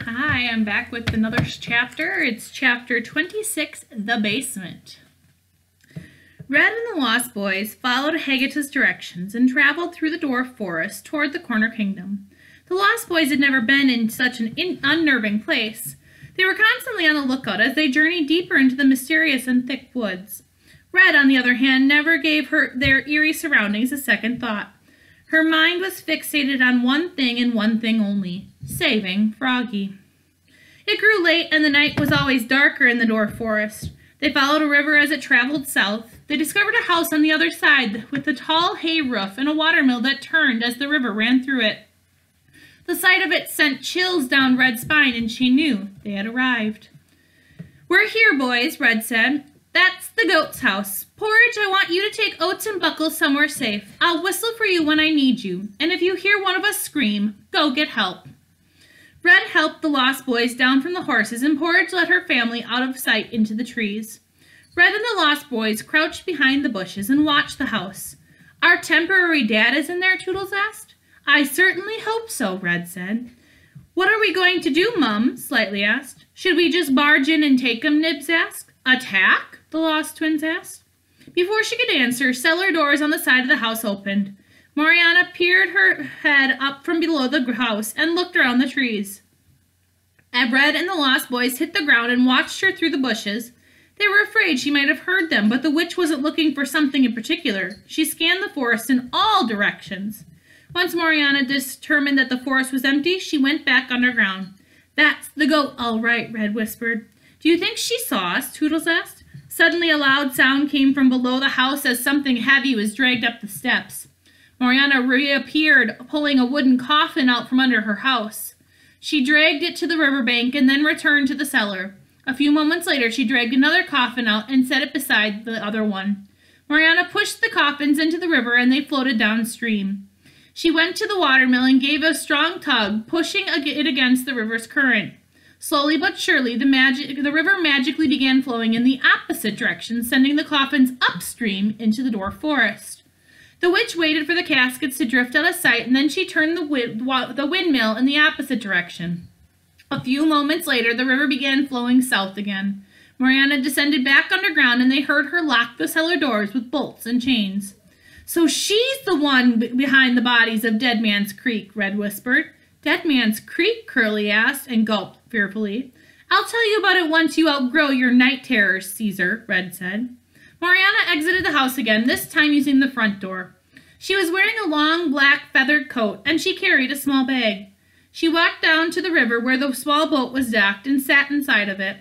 Hi, I'm back with another chapter. It's chapter 26, The Basement. Red and the Lost Boys followed Haggata's directions and traveled through the dwarf forest toward the Corner Kingdom. The Lost Boys had never been in such an unnerving place. They were constantly on the lookout as they journeyed deeper into the mysterious and thick woods. Red, on the other hand, never gave their eerie surroundings a second thought. Her mind was fixated on one thing and one thing only, saving Froggy. It grew late and the night was always darker in the dwarf forest. They followed a river as it traveled south. They discovered a house on the other side with a tall hay roof and a watermill that turned as the river ran through it. The sight of it sent chills down Red's spine and she knew they had arrived. "We're here, boys," Red said. "That's the goat's house. Porridge, I want you to take Oats and Buckles somewhere safe. I'll whistle for you when I need you, and if you hear one of us scream, go get help." Red helped the Lost Boys down from the horses, and Porridge led her family out of sight into the trees. Red and the Lost Boys crouched behind the bushes and watched the house. "Our temporary dad is in there?" Toodles asked. "I certainly hope so," Red said. "What are we going to do, Mum?" Slightly asked. "Should we just barge in and take him?" Nibs asked. "Attack?" the Lost Twins asked. Before she could answer, cellar doors on the side of the house opened. Mariana peered her head up from below the house and looked around the trees. As Red and the Lost Boys hit the ground and watched her through the bushes, they were afraid she might have heard them, but the witch wasn't looking for something in particular. She scanned the forest in all directions. Once Mariana determined that the forest was empty, she went back underground. "That's the goat, all right," Red whispered. "Do you think she saw us?" Toodles asked. Suddenly a loud sound came from below the house as something heavy was dragged up the steps. Mariana reappeared, pulling a wooden coffin out from under her house. She dragged it to the riverbank and then returned to the cellar. A few moments later, she dragged another coffin out and set it beside the other one. Mariana pushed the coffins into the river and they floated downstream. She went to the watermill and gave a strong tug, pushing it against the river's current. Slowly but surely, the river magically began flowing in the opposite direction, sending the coffins upstream into the dwarf forest. The witch waited for the caskets to drift out of sight, and then she turned the windmill in the opposite direction. A few moments later, the river began flowing south again. Mariana descended back underground, and they heard her lock the cellar doors with bolts and chains. "So she's the one behind the bodies of Dead Man's Creek," Red whispered. "Dead Man's Creek?" Curly asked and gulped fearfully. "I'll tell you about it once you outgrow your night terrors, Caesar," Red said. Mariana exited the house again, this time using the front door. She was wearing a long black feathered coat, and she carried a small bag. She walked down to the river where the small boat was docked and sat inside of it.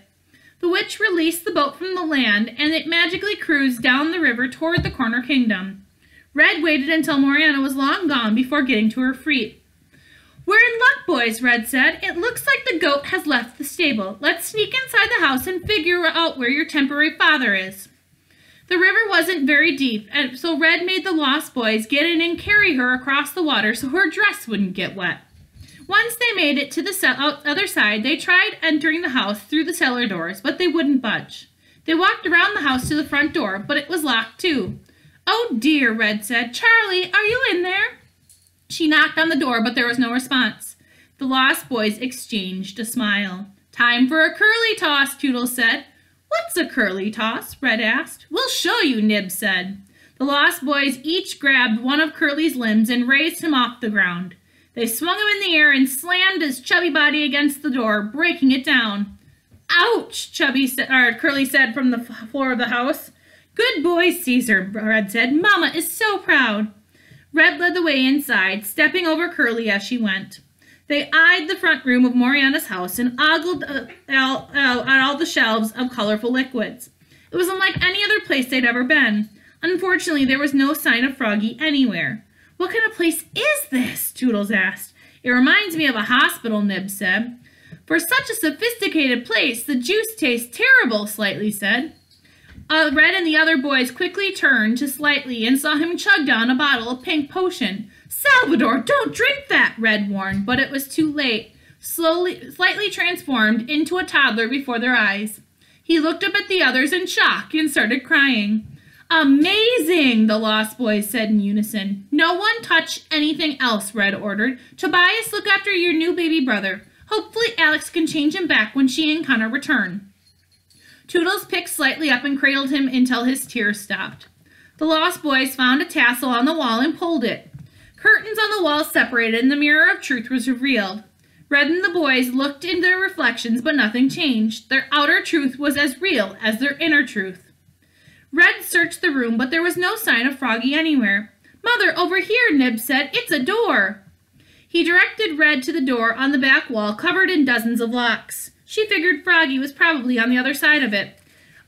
The witch released the boat from the land, and it magically cruised down the river toward the Corner Kingdom. Red waited until Mariana was long gone before getting to her feet. "We're in luck, boys," Red said. "It looks like the goat has left the stable. Let's sneak inside the house and figure out where your temporary father is." The river wasn't very deep, and so Red made the Lost Boys get in and carry her across the water so her dress wouldn't get wet. Once they made it to the other side, they tried entering the house through the cellar doors, but they wouldn't budge. They walked around the house to the front door, but it was locked too. "Oh dear," Red said. "Charlie, are you in there?" She knocked on the door, but there was no response. The Lost Boys exchanged a smile. "Time for a curly toss," Toodles said. "What's a curly toss?" Red asked. "We'll show you," Nibs said. The Lost Boys each grabbed one of Curly's limbs and raised him off the ground. They swung him in the air and slammed his chubby body against the door, breaking it down. "Ouch," Curly said from the floor of the house. "Good boy, Caesar," Red said. "Mama is so proud." Red led the way inside, stepping over Curly as she went. They eyed the front room of Mariana's house and ogled at all the shelves of colorful liquids. It was unlike any other place they'd ever been. Unfortunately, there was no sign of Froggy anywhere. "What kind of place is this?" Toodles asked. "It reminds me of a hospital," Nibs said. "For such a sophisticated place, the juice tastes terrible," Slightly said. Red and the other boys quickly turned to Slightly and saw him chug down a bottle of pink potion. "Salvador, don't drink that," Red warned, but it was too late. Slightly transformed into a toddler before their eyes. He looked up at the others in shock and started crying. "Amazing," the Lost Boys said in unison. "No one touch anything else," Red ordered. "Tobias, look after your new baby brother. Hopefully Alex can change him back when she and Connor return. Toodles picked slightly up and cradled him until his tears stopped. The Lost Boys found a tassel on the wall and pulled it. Curtains on the wall separated and the mirror of truth was revealed. Red and the boys looked into their reflections, but nothing changed. Their outer truth was as real as their inner truth. Red searched the room, but there was no sign of Froggy anywhere. "Mother, over here," Nib said. "It's a door." He directed Red to the door on the back wall, covered in dozens of locks. She figured Froggy was probably on the other side of it.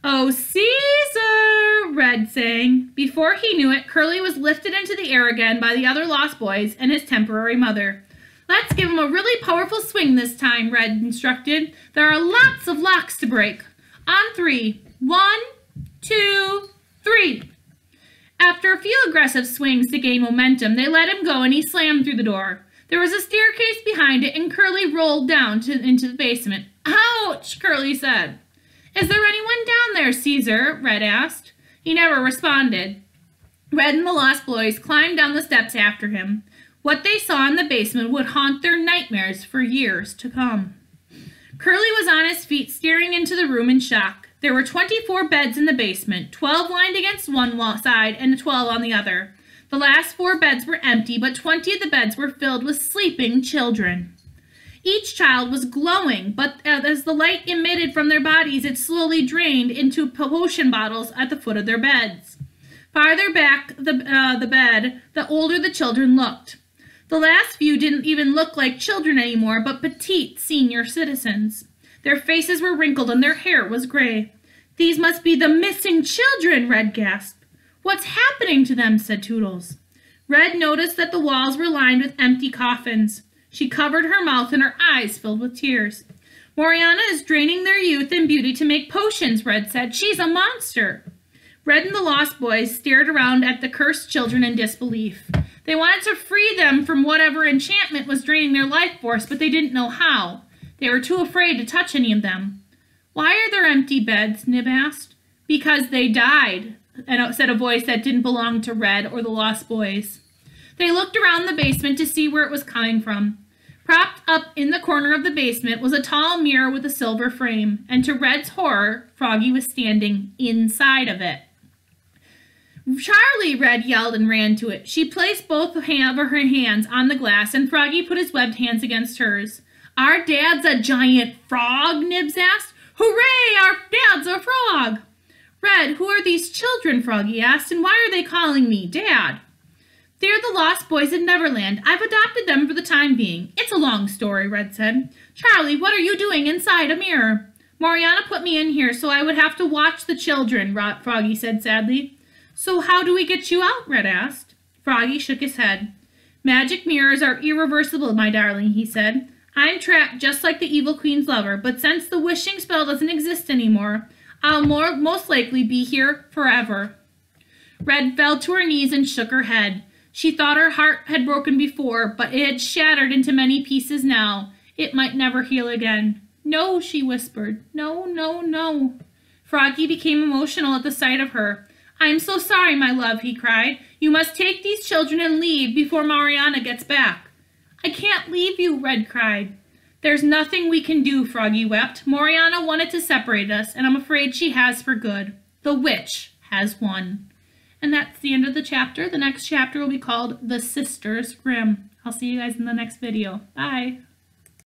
"Oh, Caesar," Red sang. Before he knew it, Curly was lifted into the air again by the other Lost Boys and his temporary mother. "Let's give him a really powerful swing this time," Red instructed. "There are lots of locks to break. On 3. 1, 2, 3. After a few aggressive swings to gain momentum, they let him go and he slammed through the door. There was a staircase behind it and Curly rolled down into the basement. "Ouch," Curly said. "Is there anyone down there, Caesar?" Red asked. He never responded. Red and the Lost Boys climbed down the steps after him. What they saw in the basement would haunt their nightmares for years to come. Curly was on his feet, staring into the room in shock. There were 24 beds in the basement, 12 lined against one side and 12 on the other. The last 4 beds were empty, but 20 of the beds were filled with sleeping children. Each child was glowing, but as the light emitted from their bodies, it slowly drained into potion bottles at the foot of their beds. Farther back the bed, the older the children looked. The last few didn't even look like children anymore, but petite senior citizens. Their faces were wrinkled and their hair was gray. "These must be the missing children," Red gasped. "What's happening to them?" said Toodles. Red noticed that the walls were lined with empty coffins. She covered her mouth and her eyes filled with tears. "Moriana is draining their youth and beauty to make potions," Red said. "She's a monster." Red and the Lost Boys stared around at the cursed children in disbelief. They wanted to free them from whatever enchantment was draining their life force, but they didn't know how. They were too afraid to touch any of them. "Why are there empty beds?" Nib asked. "Because they died," said a voice that didn't belong to Red or the Lost Boys. They looked around the basement to see where it was coming from. Propped up in the corner of the basement was a tall mirror with a silver frame, and to Red's horror, Froggy was standing inside of it. "Charlie!" Red yelled and ran to it. She placed both of her hands on the glass, and Froggy put his webbed hands against hers. "Our dad's a giant frog?" Nibs asked. "Hooray! Our dad's a frog!" "Red, who are these children?" Froggy asked, "and why are they calling me Dad?" "They're the Lost Boys in Neverland. I've adopted them for the time being. It's a long story," Red said. "Charlie, what are you doing inside a mirror?" "Moriana put me in here so I would have to watch the children," Froggy said sadly. "So how do we get you out?" Red asked. Froggy shook his head. "Magic mirrors are irreversible, my darling," he said. "I'm trapped just like the Evil Queen's lover, but since the wishing spell doesn't exist anymore, I'll most likely be here forever." Red fell to her knees and shook her head. She thought her heart had broken before, but it had shattered into many pieces now. It might never heal again. "No," she whispered. "No, no, no." Froggy became emotional at the sight of her. "I am so sorry, my love," he cried. "You must take these children and leave before Mariana gets back." "I can't leave you," Red cried. "There's nothing we can do," Froggy wept. "Moriana wanted to separate us, and I'm afraid she has for good. The witch has won." And that's the end of the chapter. The next chapter will be called The Sisters Grimm. I'll see you guys in the next video. Bye.